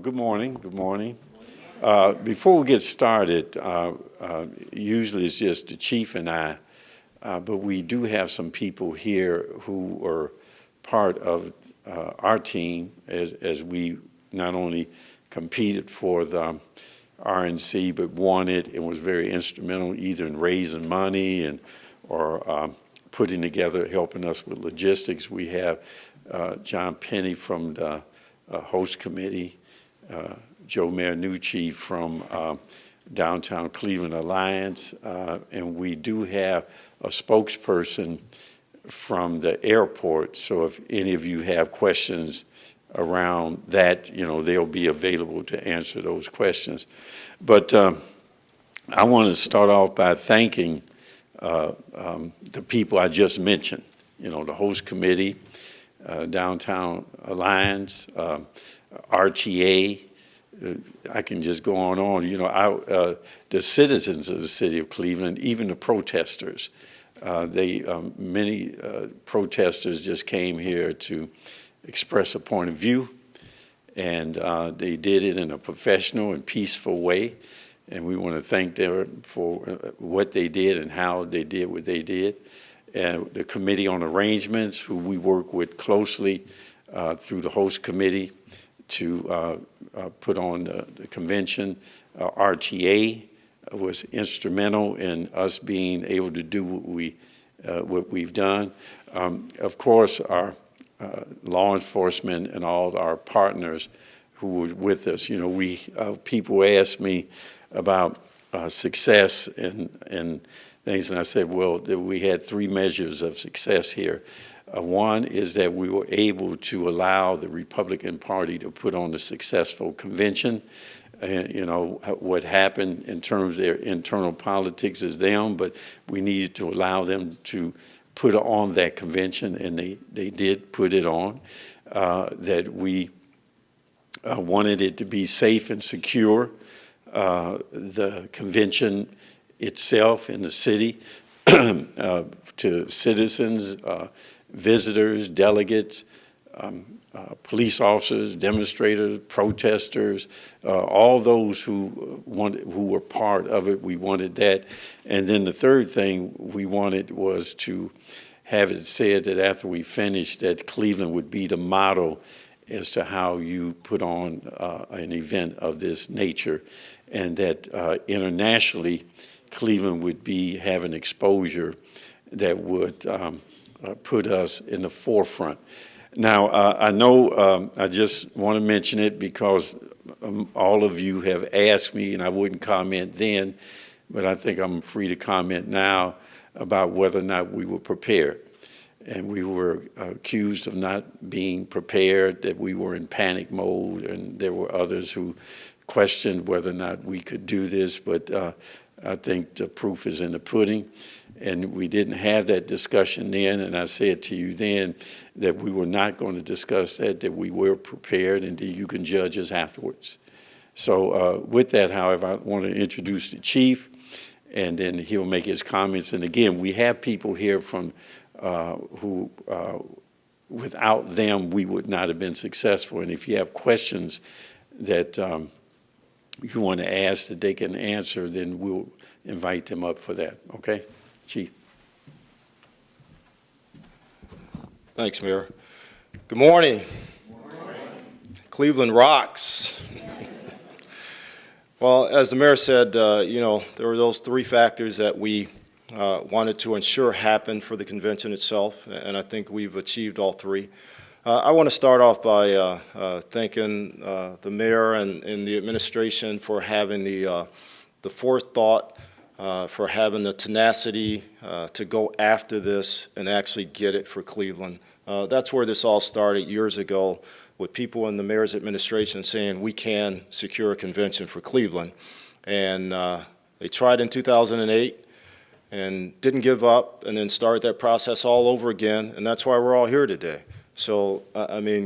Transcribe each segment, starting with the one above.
Good morning. Good morning. Before we get started, usually it's just the chief and I, but we do have some people here who are part of our team as we not only competed for the RNC, but won it and was very instrumental either in raising money or putting together, helping us with logistics. We have John Penny from the host committee, Joe Marinucci from Downtown Cleveland Alliance, and we do have a spokesperson from the airport. So if any of you have questions around that, they'll be available to answer those questions. But I want to start off by thanking the people I just mentioned, the host committee, Downtown Alliance, RTA. I can just go on. The citizens of the city of Cleveland, even the protesters. Many protesters just came here to express a point of view, and they did it in a professional and peaceful way. And we want to thank them for what they did and how they did what they did. And the Committee on Arrangements, who we work with closely through the host committee to put on the convention. RTA was instrumental in us being able to do what we've done. Of course, our law enforcement and all our partners who were with us. People ask me about success and things, and I said, well, we had three measures of success here. One is that we were able to allow the Republican Party to put on a successful convention. What happened in terms of their internal politics is them, but we needed to allow them to put on that convention, and they did put it on. That we wanted it to be safe and secure. The convention itself in the city to citizens, visitors, delegates, police officers, demonstrators, protesters, all those who were part of it. We wanted that. And then the third thing we wanted was to have it said that after we finished, that Cleveland would be the model as to how you put on an event of this nature, and that internationally, Cleveland would be having exposure that would put us in the forefront. Now, I know I just want to mention it because all of you have asked me, and I wouldn't comment then, but I think I'm free to comment now about whether or not we were prepared. And we were accused of not being prepared, that we were in panic mode, and there were others who questioned whether or not we could do this, but I think the proof is in the pudding. And we didn't have that discussion then, and I said to you then that we were not going to discuss that we were prepared, and that you can judge us afterwards. So with that, however, I want to introduce the chief, and then he'll make his comments. And again, we have people here from who, without them, we would not have been successful. And if you have questions that you want to ask that they can answer, then we'll invite them up for that. Okay, Chief. Thanks, Mayor. Good morning. Good morning. Cleveland rocks. Well, as the mayor said, there were those three factors that we wanted to ensure happened for the convention itself, and I think we've achieved all three. I want to start off by thanking the mayor and the administration for having the forethought, for having the tenacity to go after this and actually get it for Cleveland. That's where this all started years ago, with people in the mayor's administration saying we can secure a convention for Cleveland. And they tried in 2008 and didn't give up, and then started that process all over again, and that's why we're all here today. So,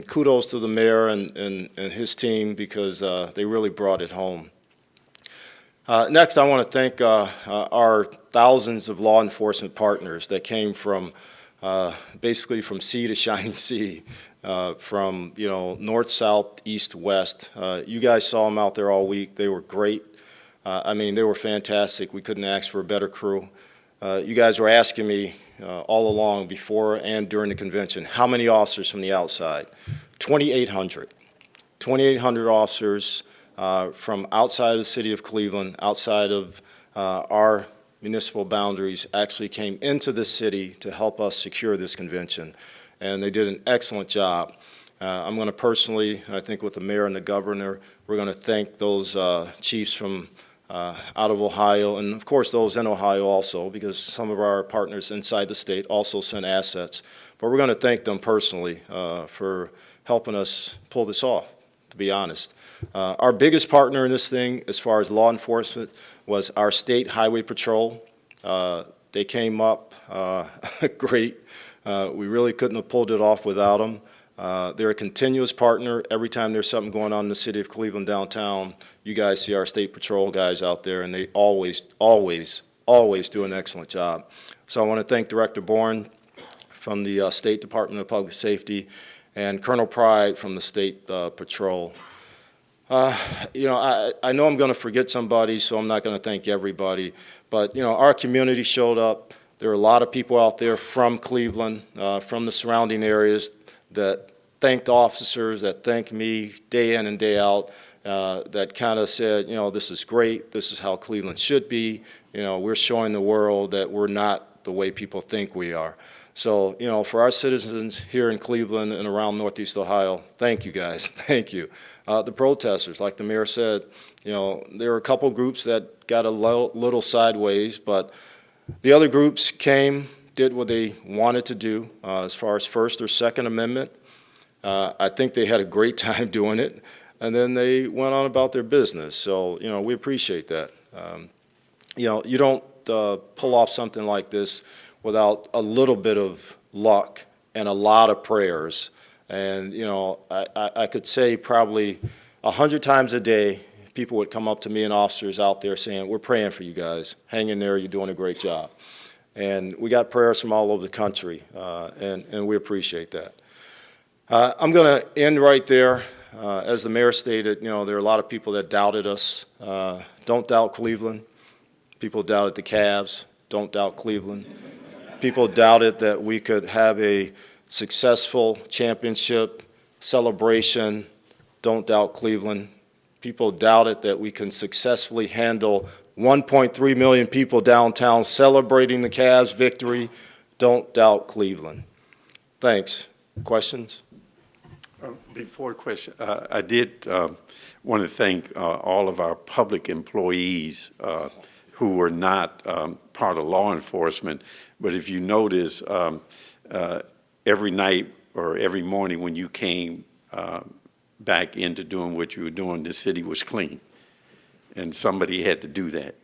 kudos to the mayor and his team, because they really brought it home. Next, I want to thank our thousands of law enforcement partners that came from basically from sea to shining sea, from, you know, north, south, east, west. You guys saw them out there all week. They were great. I mean, they were fantastic. We couldn't ask for a better crew. You guys were asking me all along, before and during the convention, how many officers from the outside? 2,800. 2,800 officers from outside of the city of Cleveland, outside of our municipal boundaries, actually came into this city to help us secure this convention. And they did an excellent job. I'm going to personally, I think with the mayor and the governor, we're going to thank those chiefs from out of Ohio, and of course those in Ohio also, because some of our partners inside the state also sent assets. But we're going to thank them personally for helping us pull this off, to be honest. Our biggest partner in this thing, as far as law enforcement, was our state highway patrol. They came up great. We really couldn't have pulled it off without them. They're a continuous partner. Every time there's something going on in the city of Cleveland downtown, you guys see our state patrol guys out there, and they always do an excellent job. So I want to thank Director Bourne from the State Department of Public Safety and Colonel Pride from the State Patrol. You know, I know I'm going to forget somebody, so I'm not going to thank everybody. But, you know, our community showed up. There are a lot of people out there from Cleveland, from the surrounding areas, that thanked officers, that thanked me day in and day out, that kind of said, you know, this is great, this is how Cleveland should be. You know, we're showing the world that we're not the way people think we are. So, you know, for our citizens here in Cleveland and around Northeast Ohio, thank you guys, thank you. The protesters, like the mayor said, you know, there were a couple groups that got a little sideways, but the other groups came, did what they wanted to do as far as First or Second Amendment. I think they had a great time doing it, and then they went on about their business. So, you know, we appreciate that. You know, you don't pull off something like this without a little bit of luck and a lot of prayers. And, you know, I could say probably 100 times a day, people would come up to me and officers out there saying, we're praying for you guys. Hang in there, you're doing a great job. And we got prayers from all over the country, and we appreciate that. I'm going to end right there. As the mayor stated, you know, there are a lot of people that doubted us. Don't doubt Cleveland. People doubted the Cavs. Don't doubt Cleveland. People doubted that we could have a successful championship celebration. Don't doubt Cleveland. People doubted that we can successfully handle 1.3 million people downtown celebrating the Cavs' victory. Don't doubt Cleveland. Thanks. Questions? Before question, I did want to thank all of our public employees who were not part of law enforcement. But if you notice, every night or every morning when you came back into doing what you were doing, the city was clean. And somebody had to do that.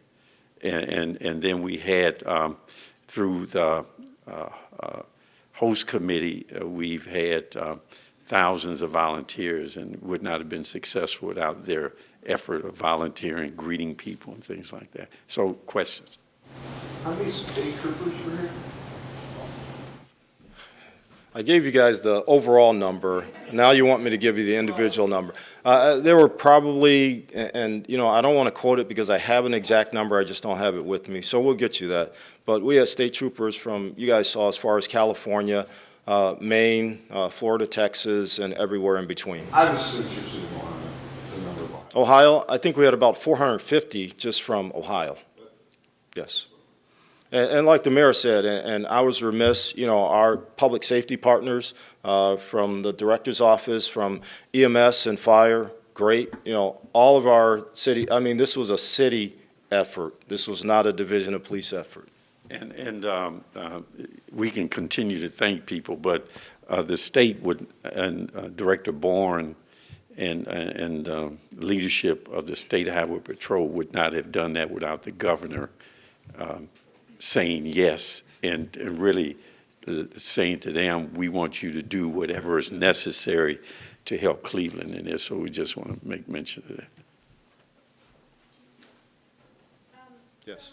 And then we had, through the host committee, we've had thousands of volunteers, and would not have been successful without their effort of volunteering, greeting people, and things like that. So, questions? How many state troopers were here? I gave you guys the overall number. Now you want me to give you the individual number. There were probably, and you know, I don't want to quote it because I have an exact number, I just don't have it with me, so we'll get you that. But we had state troopers from, you guys saw, as far as California, Maine, Florida, Texas, and everywhere in between. I was interested more in the number of Ohio. Ohio, I think we had about 450 just from Ohio. Yes. And like the mayor said, and I was remiss, you know, our public safety partners from the director's office, from EMS and fire, great. You know, all of our city, I mean, this was a city effort. This was not a division of police effort. And we can continue to thank people, but the state would, and Director Bourne and leadership of the State Highway Patrol would not have done that without the governor saying yes and really saying to them, we want you to do whatever is necessary to help Cleveland in this. So we just want to make mention of that. Yes.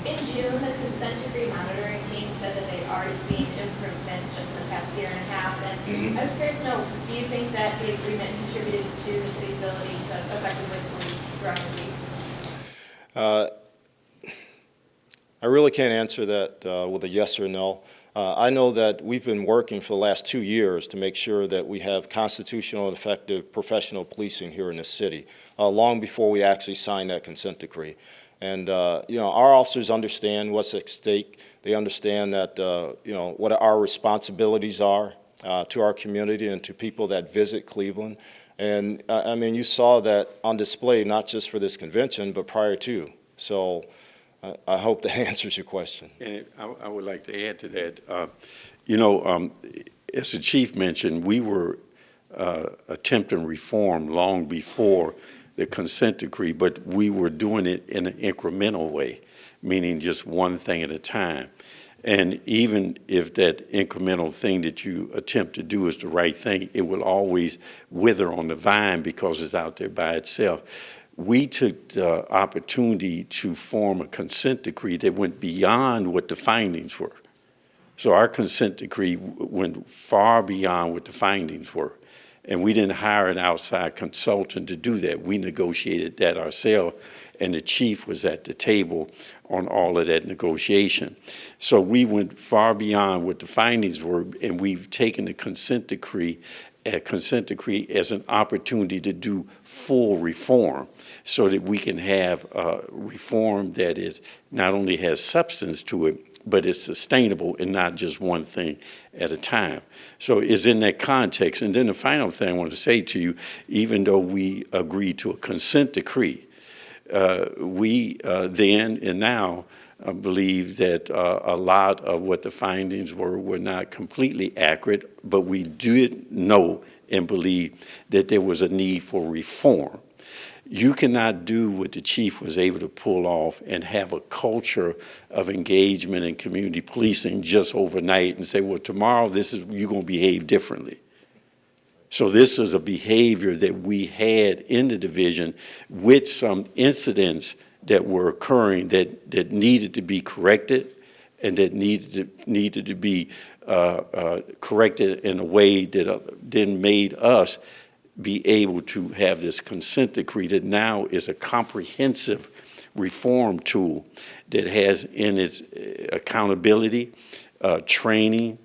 In In June, the consent decree monitoring team said that they'd already seen improvements just in the past year and a half. And I was curious to know, do you think that the agreement contributed to the city's ability to effectively police throughout the city? I really can't answer that with a yes or no. I know that we've been working for the last 2 years to make sure that we have constitutional and effective professional policing here in the city, long before we actually signed that consent decree. And, you know, our officers understand what's at stake. They understand that, you know, what our responsibilities are to our community and to people that visit Cleveland. And, I mean, you saw that on display, not just for this convention, but prior to. So I hope that answers your question. And I would like to add to that. You know, as the chief mentioned, we were attempting reform long before the consent decree, but we were doing it in an incremental way, meaning just one thing at a time. And even if that incremental thing that you attempt to do is the right thing, it will always wither on the vine because it's out there by itself. We took the opportunity to form a consent decree that went beyond what the findings were. So our consent decree went far beyond what the findings were. And we didn't hire an outside consultant to do that. We negotiated that ourselves, and the chief was at the table on all of that negotiation. So we went far beyond what the findings were, and we've taken the consent decree as an opportunity to do full reform so that we can have reform that is not only has substance to it, but it's sustainable and not just one thing at a time. So it's in that context. And then the final thing I want to say to you, even though we agreed to a consent decree, we then and now believe that a lot of what the findings were not completely accurate, but we did know and believe that there was a need for reform. You cannot do what the chief was able to pull off and have a culture of engagement and community policing just overnight and say, well, tomorrow you're going to behave differently. So this is a behavior that we had in the division with some incidents that were occurring that needed to be corrected and that needed to be corrected in a way that then made us be able to have this consent decree that now is a comprehensive reform tool that has in its accountability, training,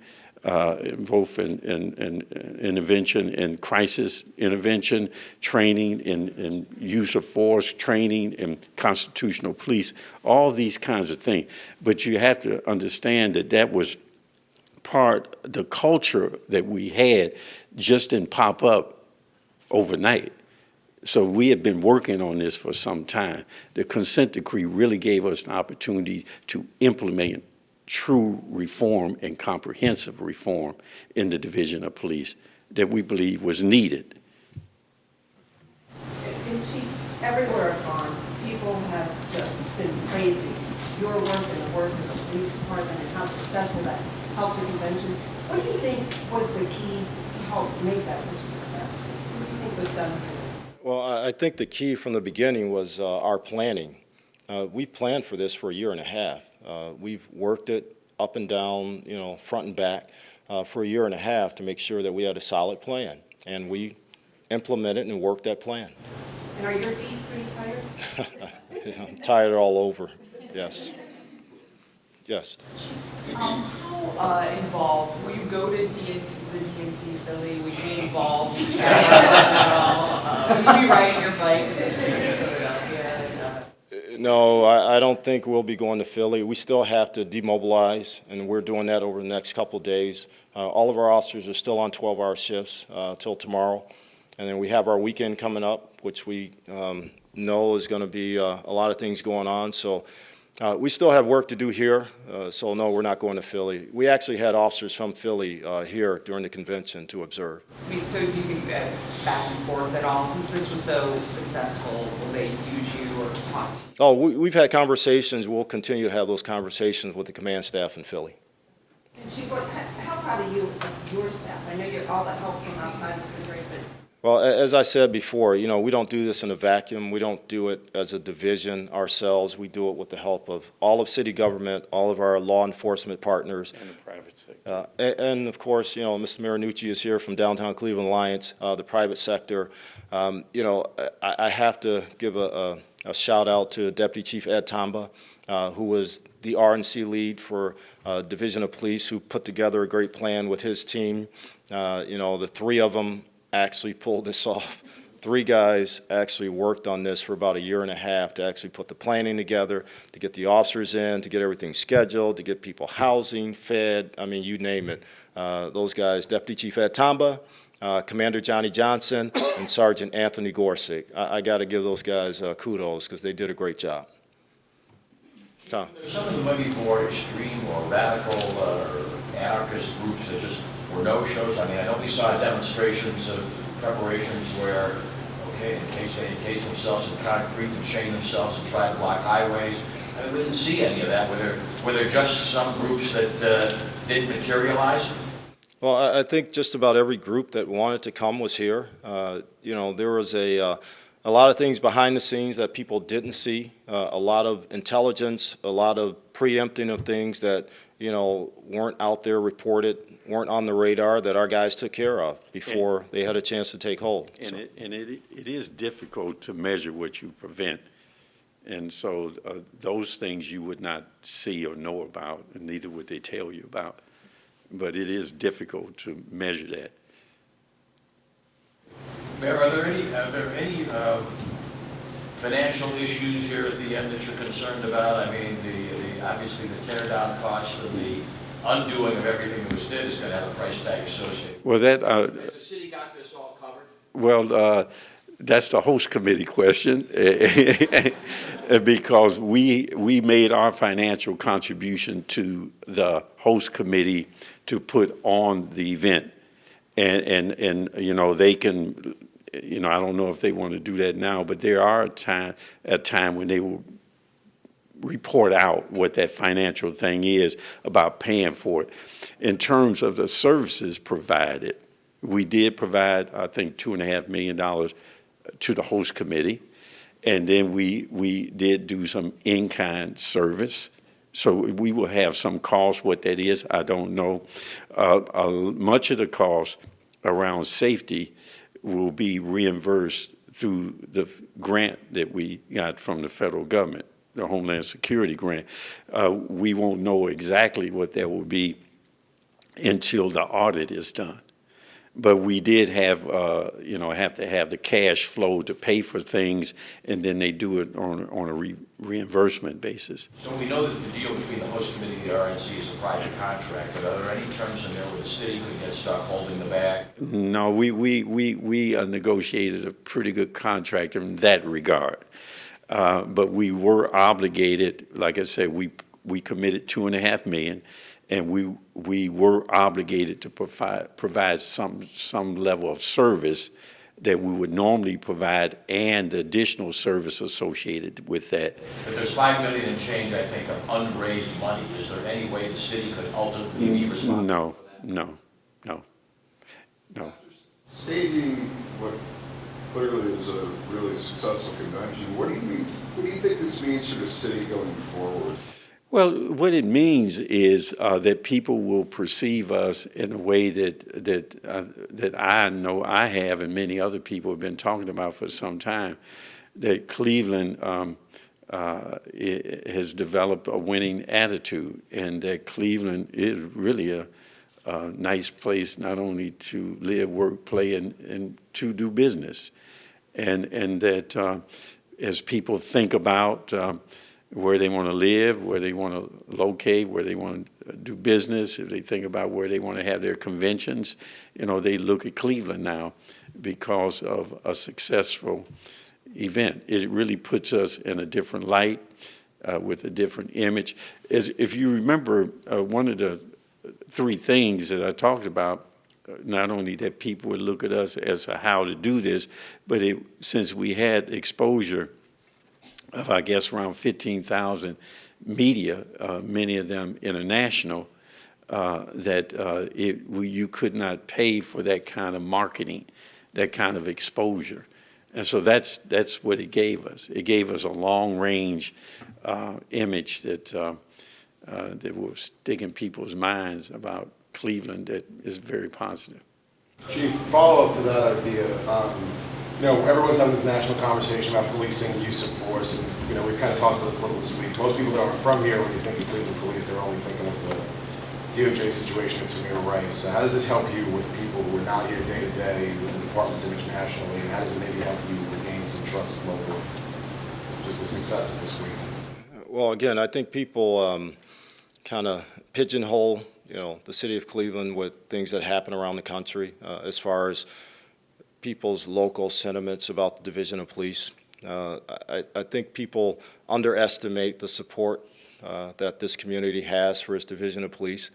both in intervention and crisis intervention, training in use of force, training in constitutional police, all these kinds of things. But you have to understand that that was the culture that we had just didn't pop up overnight. So we have been working on this for some time. The consent decree really gave us an opportunity to implement true reform and comprehensive reform in the division of police that we believe was needed. And Chief, everywhere I've gone, people have just been praising your work and the work of the police department and how successful that helped the convention. What do you think was the key to help make that such a success? What do you think was done? Well, I think the key from the beginning was our planning. We planned for this for a year and a half. We've worked it up and down, you know, front and back for a year and a half to make sure that we had a solid plan. And we implemented and worked that plan. And are your feet pretty tired? I'm tired all over, yes. Yes. How involved, will you go to the DNC Philly, will you be involved? Will you be riding your bike? No, I don't think we'll be going to Philly. We still have to demobilize, and we're doing that over the next couple of days. All of our officers are still on 12-hour shifts till tomorrow. And then we have our weekend coming up, which we know is going to be a lot of things going on. So we still have work to do here, so no, we're not going to Philly. We actually had officers from Philly here during the convention to observe. I mean, so do you think that back and forth at all, since this was so successful, will they use you or talk to you? Oh, we've had conversations. We'll continue to have those conversations with the command staff in Philly. And Chief, how proud are you of your staff? I know all the help from outside has been great, but Well, as I said before, you know, we don't do this in a vacuum. We don't do it as a division ourselves. We do it with the help of all of city government, all of our law enforcement partners. And the private sector. And of course, you know, Mr. Marinucci is here from Downtown Cleveland Alliance, the private sector. You know, I have to give a shout out to Deputy Chief Ed Tamba, who was the RNC lead for Division of Police, who put together a great plan with his team. You know, the three of them actually pulled this off. Three guys actually worked on this for about a year and a half to actually put the planning together, to get the officers in, to get everything scheduled, to get people housing, fed, I mean, you name it. Those guys, Deputy Chief Ed Tamba, Commander Johnny Johnson, and Sergeant Anthony Gorsick. I got to give those guys kudos because they did a great job. Tom. Some of them might be more extreme or radical or anarchist groups that just were no-shows. I mean, I know we saw demonstrations of preparations where, okay, in case they encase themselves in concrete and chain themselves and try to block highways. I mean, we didn't see any of that. Were there just some groups that didn't materialize? Well, I think just about every group that wanted to come was here. You know, there was a lot of things behind the scenes that people didn't see, a lot of intelligence, a lot of preempting of things that, you know, weren't out there reported, weren't on the radar, that our guys took care of before they had a chance to take hold. And, it is difficult to measure what you prevent. And so those things you would not see or know about, and neither would they tell you about. But it is difficult to measure that. Mayor, are there any financial issues here at the end that you're concerned about? I mean, obviously the tear down cost and the undoing of everything that was did is going to have a price tag associated. Well, that Has the city got this all covered? well, that's the host committee question, because we made our financial contribution to the host committee to put on the event, and you know, they can, you know, I don't know if they want to do that now, but there are a time when they will report out what that financial thing is about paying for it. In terms of the services provided, we did provide, I think, $2.5 million to the host committee, and then we did do some in-kind service. So we will have some cost. What that is, I don't know. Much of the cost around safety will be reimbursed through the grant that we got from the federal government, the Homeland Security grant. We won't know exactly what that will be until the audit is done. But we did have, you know, have to have the cash flow to pay for things, and then they do it on a reimbursement basis. So we know that the deal between the host committee and the RNC is a private contract, but are there any terms in there where the city could get stuck holding the bag? No, we negotiated a pretty good contract in that regard. But we were obligated, like I said, we committed $2.5 million, and we were obligated to provide some level of service that we would normally provide, and additional service associated with that. But there's $5 million and change, I think, of unraised money. Is there any way the city could ultimately be responsible for that? No. Staging what clearly is a really successful convention, what do you think this means for the city going forward? Well, what it means is that people will perceive us in a way that I know I have, and many other people have been talking about for some time, that Cleveland has developed a winning attitude, and that Cleveland is really a nice place not only to live, work, play, and to do business. And that as people think about where they want to live, where they want to locate, where they want to do business, if they think about where they want to have their conventions, you know, they look at Cleveland now because of a successful event. It really puts us in a different light, with a different image. If you remember, one of the three things that I talked about, not only that people would look at us as to how to do this, but since we had exposure of, I guess, around 15,000 media, many of them international, that you could not pay for that kind of marketing that kind of exposure. And so that's what it gave us. It gave us a long-range image that will stick in people's minds about Cleveland that is very positive. Chief, follow up to that idea. Everyone's having this national conversation about policing, use of force, and we've kind of talked about this a little this week. Most people that aren't from here, when you think of Cleveland police, they're only thinking of the DOJ situation and Tamir Rice. So how does this help you with people who are not here day to day, with the department's image nationally, and how does it maybe help you regain some trust locally? Just the success of this week. Well, again, I think people kind of pigeonhole, the city of Cleveland with things that happen around the country as far as people's local sentiments about the Division of Police. I think people underestimate the support that this community has for its Division of Police.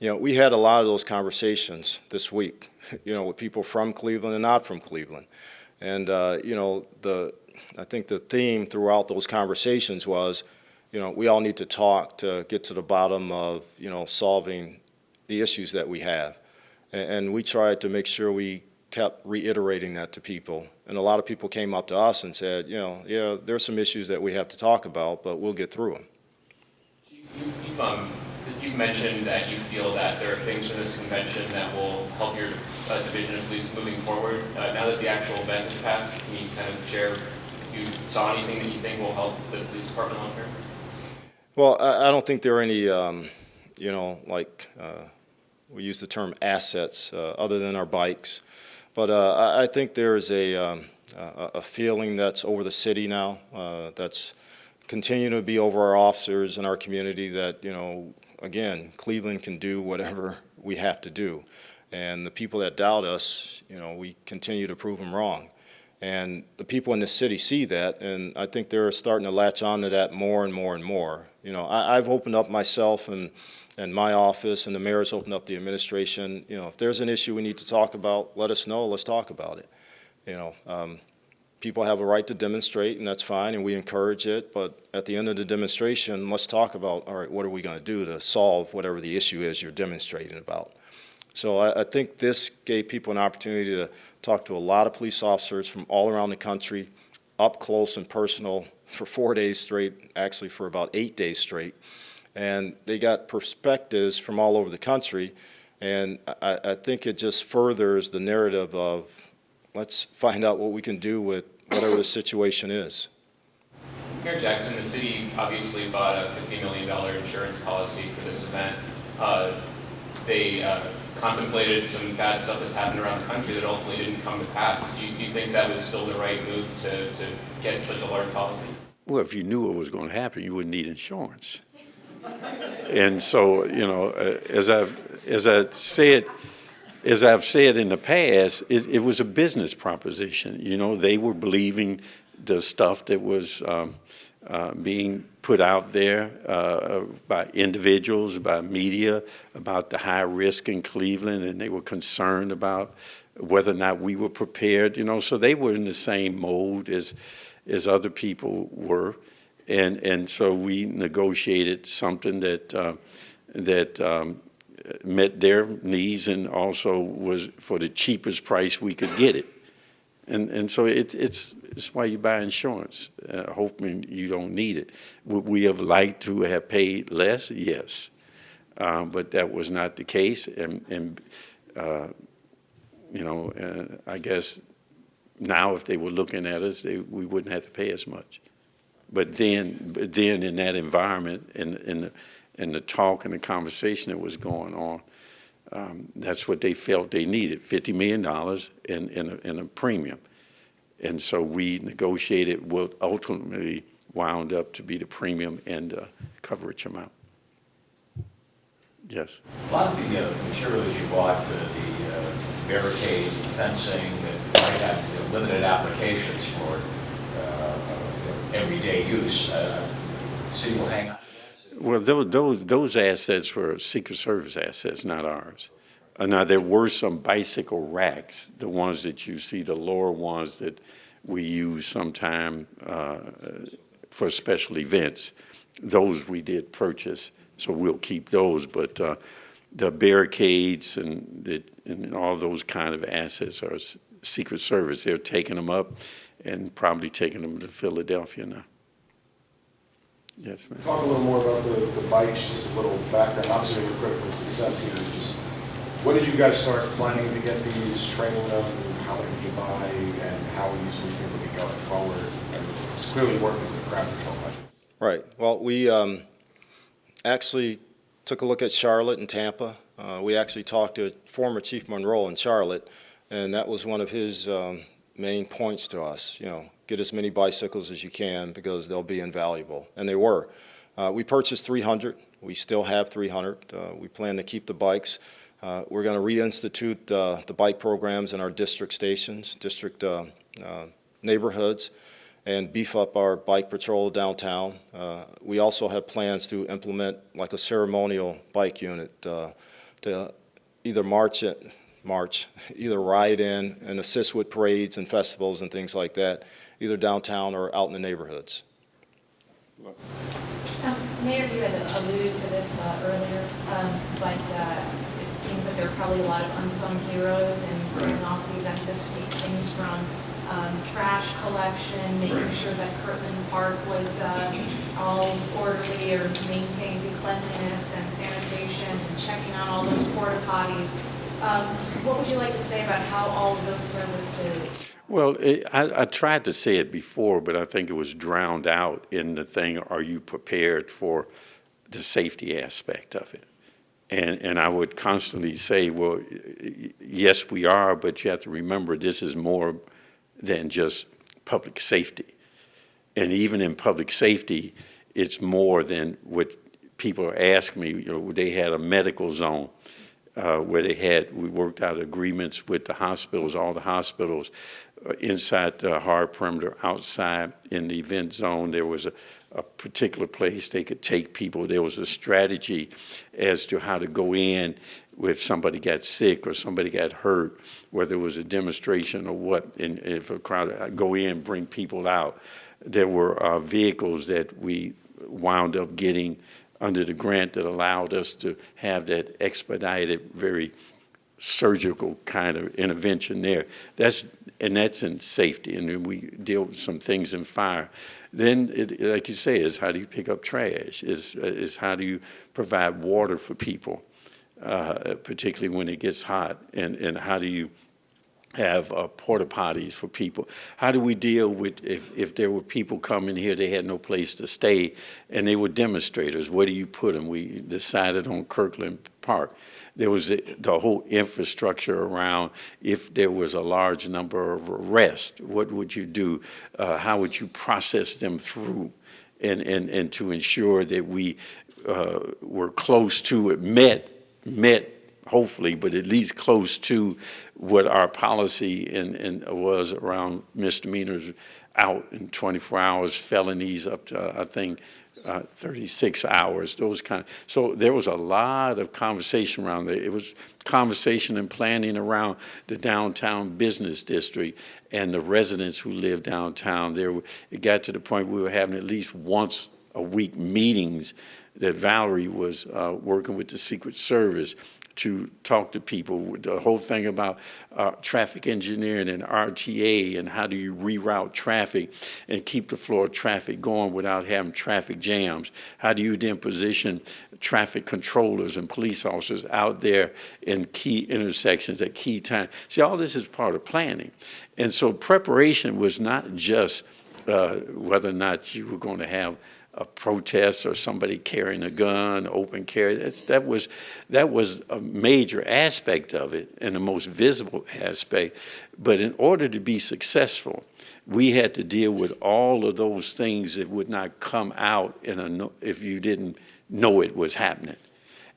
We had a lot of those conversations this week, with people from Cleveland and not from Cleveland. And, I think the theme throughout those conversations was, we all need to talk to get to the bottom of, solving the issues that we have. And we tried to make sure we kept reiterating that to people. And a lot of people came up to us and said, yeah, there's some issues that we have to talk about, but we'll get through them. You've mentioned that you feel that there are things from this convention that will help your Division of Police moving forward. Now that the actual event has passed, can you kind of share if you saw anything that you think will help the police department long term? Well, I don't think there are any, we use the term assets other than our bikes. But I think there's a feeling that's over the city now, that's continuing to be over our officers and our community that, again, Cleveland can do whatever we have to do. And the people that doubt us, we continue to prove them wrong. And the people in the city see that, and I think they're starting to latch on to that more and more and more. I've opened up myself and my office, and the mayor's opened up the administration. If there's an issue we need to talk about, let us know, let's talk about it. People have a right to demonstrate, and that's fine, and we encourage it, but at the end of the demonstration, let's talk about, all right, what are we going to do to solve whatever the issue is you're demonstrating about. So I think this gave people an opportunity to talk to a lot of police officers from all around the country, up close and personal for 4 days straight, actually for about 8 days straight. And they got perspectives from all over the country, and I think it just furthers the narrative of let's find out what we can do with whatever the situation is. Mayor Jackson, the city obviously bought a $50 million insurance policy for this event. They contemplated some bad stuff that's happened around the country that ultimately didn't come to pass. Do you think that was still the right move to get such a large policy? Well, if you knew what was going to happen, you wouldn't need insurance. And so, as I've said in the past, it was a business proposition. They were believing the stuff that was being put out there by individuals, by media, about the high risk in Cleveland, and they were concerned about whether or not we were prepared. So they were in the same mode as other people were. And so we negotiated something that met their needs and also was for the cheapest price we could get it. And so it's why you buy insurance, hoping you don't need it. Would we have liked to have paid less? Yes, but that was not the case. And I guess now if they were looking at us, we wouldn't have to pay as much. But then in that environment, in the talk and the conversation that was going on, that's what they felt they needed, $50 million in a premium. And so we negotiated what ultimately wound up to be the premium and the coverage amount. Yes? A lot of the materials you bought, the barricades, the fencing, that might have limited applications for everyday use. City will hang on. Well, those assets were Secret Service assets, not ours. Now, there were some bicycle racks, the ones that you see, the lower ones that we use sometime for special events. Those we did purchase, so we'll keep those. But the barricades and all those kind of assets are Secret Service. They're taking them up and probably taking them to Philadelphia now. Yes, ma'am. Talk a little more about the bikes, just a little background. Obviously, they were critical success here. Just when did you guys start planning to get these, training them, how many did you buy, and how easily think will be going forward? And it's clearly working as a crowd control measure. Right. Well, we actually took a look at Charlotte and Tampa. We actually talked to former Chief Monroe in Charlotte, and that was one of his main points to us. You know, get as many bicycles as you can because they'll be invaluable, and they were. We purchased 300. We still have 300. We plan to keep the bikes. We're going to reinstitute the bike programs in our district stations, district neighborhoods, and beef up our bike patrol downtown. We also have plans to implement like a ceremonial bike unit to either either ride in and assist with parades and festivals and things like that, either downtown or out in the neighborhoods. Mayor, you had alluded to this earlier, but it seems like there are probably a lot of unsung heroes in bringing off the event this week. Things from trash collection, making sure that Kirtland Park was all orderly or maintained good cleanliness and sanitation, and checking on all those porta potties. What would you like to say about how all of those services? Well, I tried to say it before, but I think it was drowned out in the thing, are you prepared for the safety aspect of it? And I would constantly say, well, yes, we are, but you have to remember this is more than just public safety. And even in public safety, it's more than what people are asking me. You know, they had a medical zone where we worked out agreements with the hospitals, all the hospitals, inside the hard perimeter, outside in the event zone. There was a particular place they could take people. There was a strategy as to how to go in if somebody got sick or somebody got hurt, whether it was a demonstration or what, and if a crowd, go in, bring people out. There were vehicles that we wound up getting under the grant that allowed us to have that expedited, very surgical kind of intervention there. That's in safety, and then we deal with some things in fire. Then, like you say, is how do you pick up trash? Is how do you provide water for people, particularly when it gets hot, and how do you have porta potties for people? How do we deal with if there were people coming here, they had no place to stay, and they were demonstrators? Where do you put them? We decided on Kirkland Park. There was the whole infrastructure around if there was a large number of arrests, what would you do? How would you process them through? And to ensure that we were close to it, met hopefully, but at least close to what our policy and was around misdemeanors out in 24 hours, felonies up to, I think, 36 hours, those kind of. So there was a lot of conversation around there. It was conversation and planning around the downtown business district and the residents who live downtown. It got to the point we were having at least once a week meetings that Valerie was working with the Secret Service to talk to people. The whole thing about traffic engineering and RTA and how do you reroute traffic and keep the flow of traffic going without having traffic jams. How do you then position traffic controllers and police officers out there in key intersections at key times? See, all this is part of planning. And so preparation was not just whether or not you were going to have a protest or somebody carrying a gun, open carry. That was a major aspect of it and the most visible aspect. But in order to be successful, we had to deal with all of those things that would not come out if you didn't know it was happening.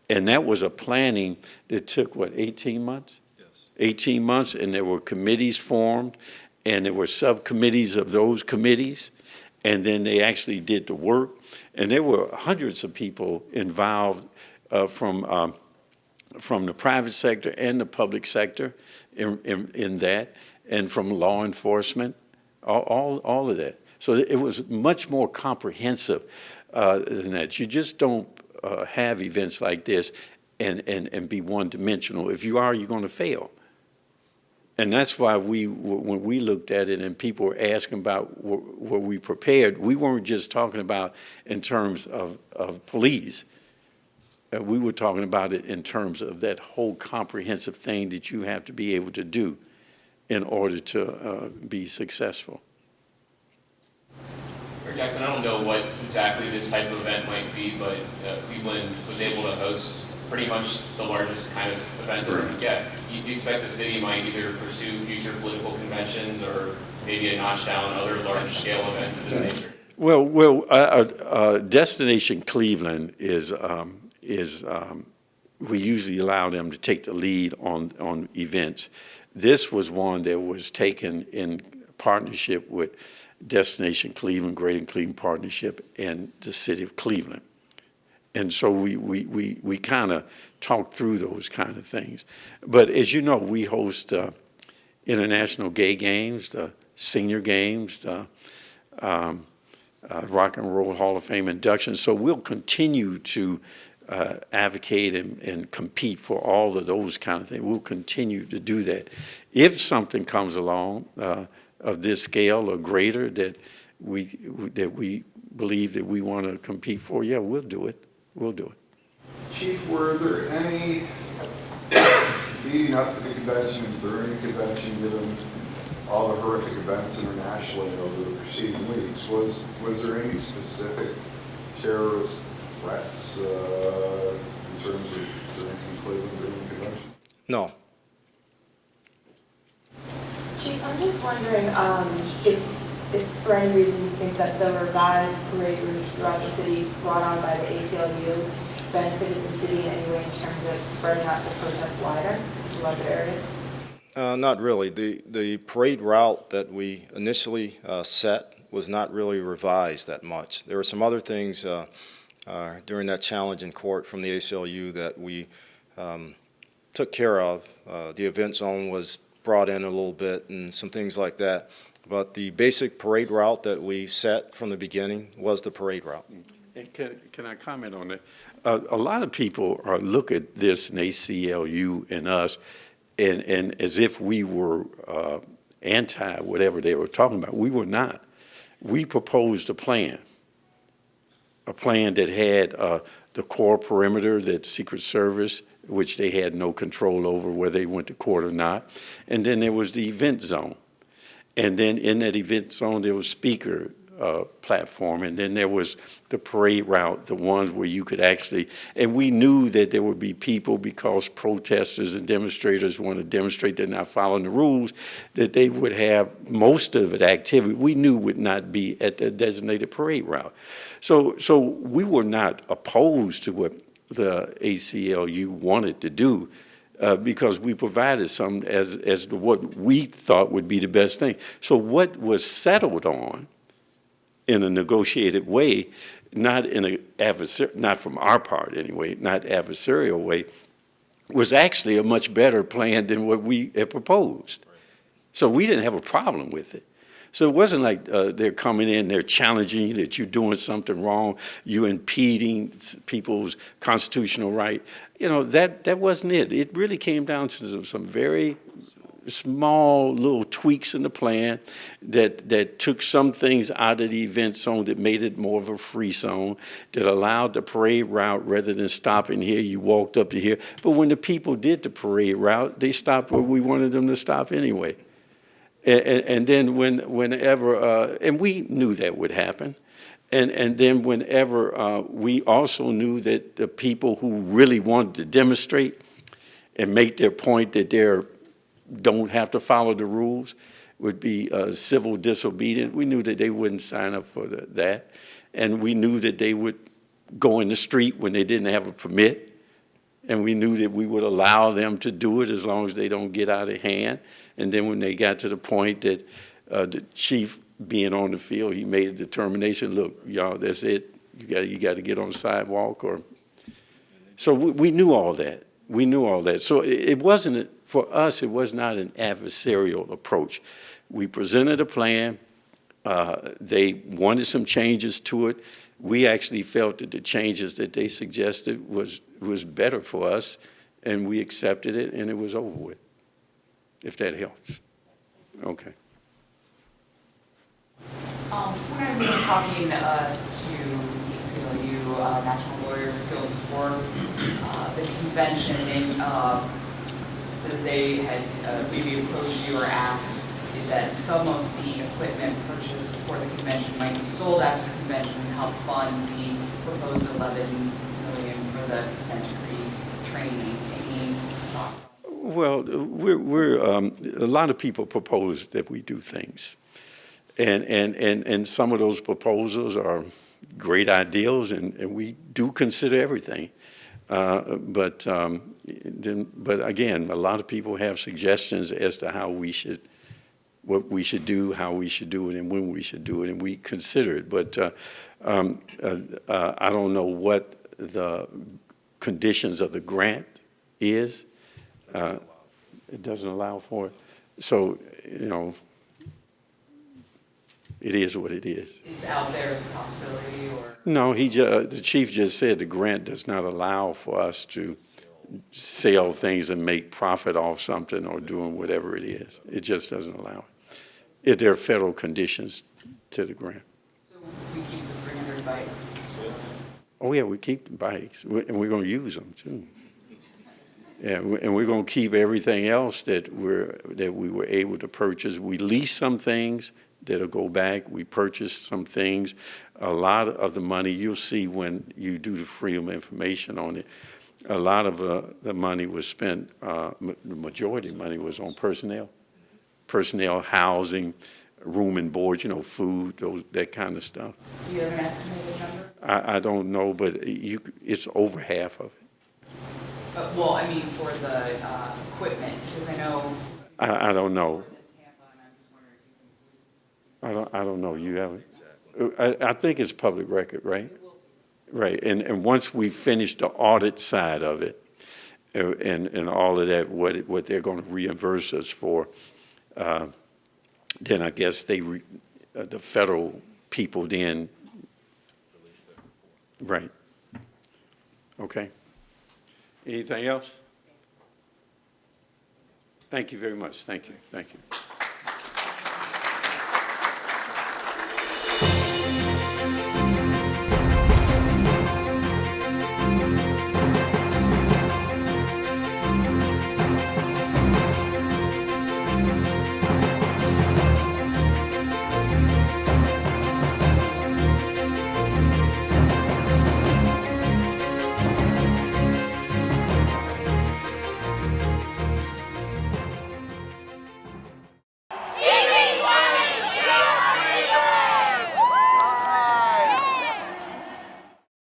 And that was a planning that took, 18 months? Yes. 18 months, and there were committees formed, and there were subcommittees of those committees. And then they actually did the work, and there were hundreds of people involved from the private sector and the public sector in that, and from law enforcement, all of that. So it was much more comprehensive than that. You just don't have events like this and be one-dimensional. If you are, you're going to fail. And that's why when we looked at it and people were asking about were we prepared, we weren't just talking about in terms of police. We were talking about it in terms of that whole comprehensive thing that you have to be able to do in order to be successful. Mayor Jackson, I don't know what exactly this type of event might be, but Cleveland was able to host pretty much the largest kind of event that we could get. Do you expect the city might either pursue future political conventions or maybe a notch down other large-scale events of this nature? Well, Destination Cleveland is we usually allow them to take the lead on events. This was one that was taken in partnership with Destination Cleveland, Greater Cleveland Partnership, and the City of Cleveland. And so we kind of talk through those kind of things. But as you know, we host international gay games, the senior games, the Rock and Roll Hall of Fame induction. So we'll continue to advocate and compete for all of those kind of things. We'll continue to do that. If something comes along of this scale or greater that we believe that we want to compete for, yeah, we'll do it. We'll do it. Chief, were there any, leading up to the convention and during the convention, given all the horrific events internationally over the preceding weeks, was there any specific terrorist threats in terms of during Cleveland during the convention? No. Chief, I'm just wondering if for any reason you think that the revised parade routes throughout the city brought on by the ACLU benefited the city in any way in terms of spreading out the protest wider to other areas? Not really. The parade route that we initially set was not really revised that much. There were some other things during that challenge in court from the ACLU that we took care of. The event zone was brought in a little bit and some things like that. But the basic parade route that we set from the beginning was the parade route. And can I comment on that? A lot of people look at this and ACLU and us and as if we were anti whatever they were talking about. We were not. We proposed a plan that had the core perimeter that Secret Service, which they had no control over whether they went to court or not. And then there was the event zone. And then in that event zone, there was speaker platform. And then there was the parade route, the ones where you could actually, and we knew that there would be people because protesters and demonstrators want to demonstrate they're not following the rules, that they would have most of it activity we knew would not be at the designated parade route. So we were not opposed to what the ACLU wanted to do. Because we provided some as to what we thought would be the best thing. So what was settled on in a negotiated way, not in a not from our part anyway, not adversarial way, was actually a much better plan than what we had proposed. So we didn't have a problem with it. So it wasn't like they're coming in, they're challenging you that you're doing something wrong, you're impeding people's constitutional right. You know, that wasn't it. It really came down to some very small little tweaks in the plan that took some things out of the event zone that made it more of a free zone, that allowed the parade route rather than stopping here, you walked up to here. But when the people did the parade route, they stopped where we wanted them to stop anyway. And then whenever, and we knew that would happen. And then whenever we also knew that the people who really wanted to demonstrate and make their point that they don't have to follow the rules would be civil disobedient, we knew that they wouldn't sign up for that. And we knew that they would go in the street when they didn't have a permit. And we knew that we would allow them to do it as long as they don't get out of hand. And then when they got to the point that the chief being on the field, he made a determination, look, y'all, that's it. You got to get on the sidewalk. So we knew all that. We knew all that. So it wasn't, for us, it was not an adversarial approach. We presented a plan. They wanted some changes to it. We actually felt that the changes that they suggested was better for us, and we accepted it, and it was over with. if that helps. Okay. When I was talking to the ACLU National Lawyers Guild before the convention, they said they had maybe approached you or asked that some of the equipment purchased for the convention might be sold after the convention and help fund the proposed $11 million for the consent decree training. Any thoughts? Well, a lot of people propose that we do things. And some of those proposals are great ideals, and we do consider everything. But again, a lot of people have suggestions as to how we should, what we should do, how we should do it, and when we should do it, and we consider it. But I don't know what the conditions of the grant is. It doesn't allow for it. So, you know, it is what it is. It's out there as a possibility, or? No, the chief just said the grant does not allow for us to sell things and make profit off something or doing whatever it is. It just doesn't allow it. If there are federal conditions to the grant. So we keep the 300 bikes? Oh yeah, we keep the bikes, and we're going to use them too. Yeah, and we're going to keep everything else that we were able to purchase. We lease some things that'll go back. We purchased some things. A lot of the money you'll see when you do the freedom of information on it. A lot of the money was spent. The majority of money was on personnel, housing, room and board. You know, food, that kind of stuff. Do you have an estimated number? I don't know, but it's over half of it. Well, I mean, for the equipment, because I know. I don't know. I don't know. You haven't. I think it's public record, right? Right. And once we finish the audit side of it, and all of that, what they're going to reimburse us for, then I guess the federal people then. Right. Okay. Anything else? Thank you very much. Thank you. Thank you.